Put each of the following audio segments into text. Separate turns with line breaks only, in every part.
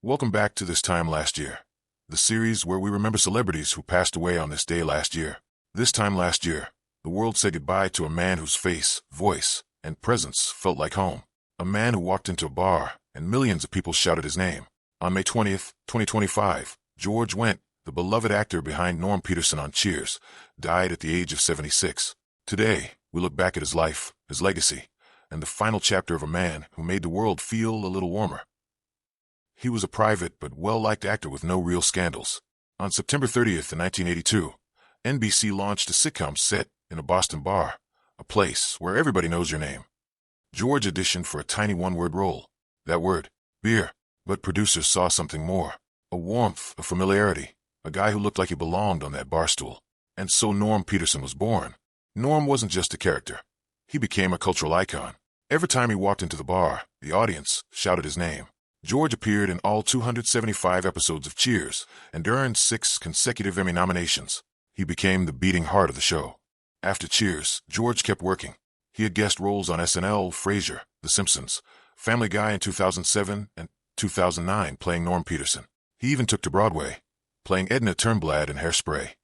Welcome back to This Time Last Year, the series where we remember celebrities who passed away on this day last year. This time last year, the world said goodbye to a man whose face, voice, and presence felt like home. A man who walked into a bar and millions of people shouted his name. On May 20th, 2025, George Wendt, the beloved actor behind Norm Peterson on Cheers, died at the age of 76. Today, we look back at his life, his legacy, and the final chapter of a man who made the world feel a little warmer. He was a private but well-liked actor with no real scandals. On September 30th, 1982, NBC launched a sitcom set in a Boston bar, a place where everybody knows your name. George auditioned for a tiny one-word role. That word, beer. But producers saw something more. A warmth, a familiarity, a guy who looked like he belonged on that bar stool. And so Norm Peterson was born. Norm wasn't just a character. He became a cultural icon. Every time he walked into the bar, the audience shouted his name. George appeared in all 275 episodes of Cheers and earned 6 consecutive Emmy nominations. He became the beating heart of the show. After Cheers, George kept working. He had guest roles on SNL, Frasier, The Simpsons, Family Guy in 2007 and 2009 playing Norm Peterson. He even took to Broadway, playing Edna Turnblad in Hairspray.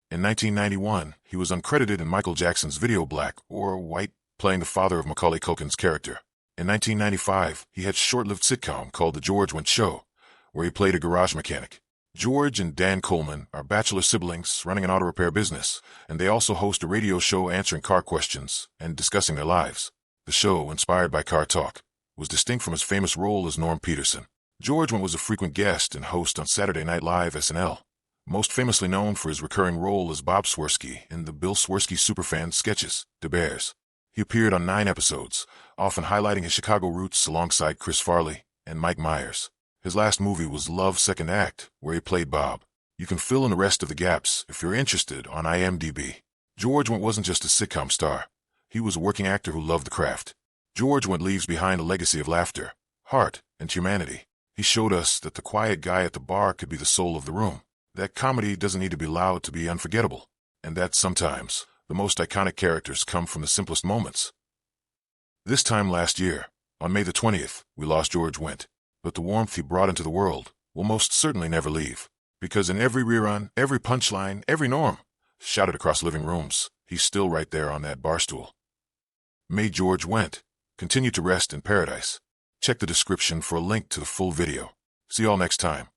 In 1991, he was uncredited in Michael Jackson's video Black or White, playing the father of Macaulay Culkin's character. In 1995, he had a short-lived sitcom called The George Wendt Show, where he played a garage mechanic. George and Dan Coleman are bachelor siblings running an auto repair business, and they also host a radio show answering car questions and discussing their lives. The show, inspired by car talk, was distinct from his famous role as Norm Peterson. George Wendt was a frequent guest and host on Saturday Night Live SNL, most famously known for his recurring role as Bob Swirsky in the Bill Swirsky Superfan sketches, The Bears. He appeared on 9 episodes, often highlighting his Chicago roots alongside Chris Farley and Mike Myers. His last movie was Love's Second Act, where he played Bob. You can fill in the rest of the gaps if you're interested on IMDb. George Wendt wasn't just a sitcom star. He was a working actor who loved the craft. George Wendt leaves behind a legacy of laughter, heart, and humanity. He showed us that the quiet guy at the bar could be the soul of the room, that comedy doesn't need to be loud to be unforgettable, and that sometimes the most iconic characters come from the simplest moments. This time last year, on May the 20th, we lost George Wendt, but the warmth he brought into the world will most certainly never leave, because in every rerun, every punchline, every Norm shouted across living rooms, he's still right there on that bar stool. May George Wendt continue to rest in paradise. Check the description for a link to the full video. See y'all next time.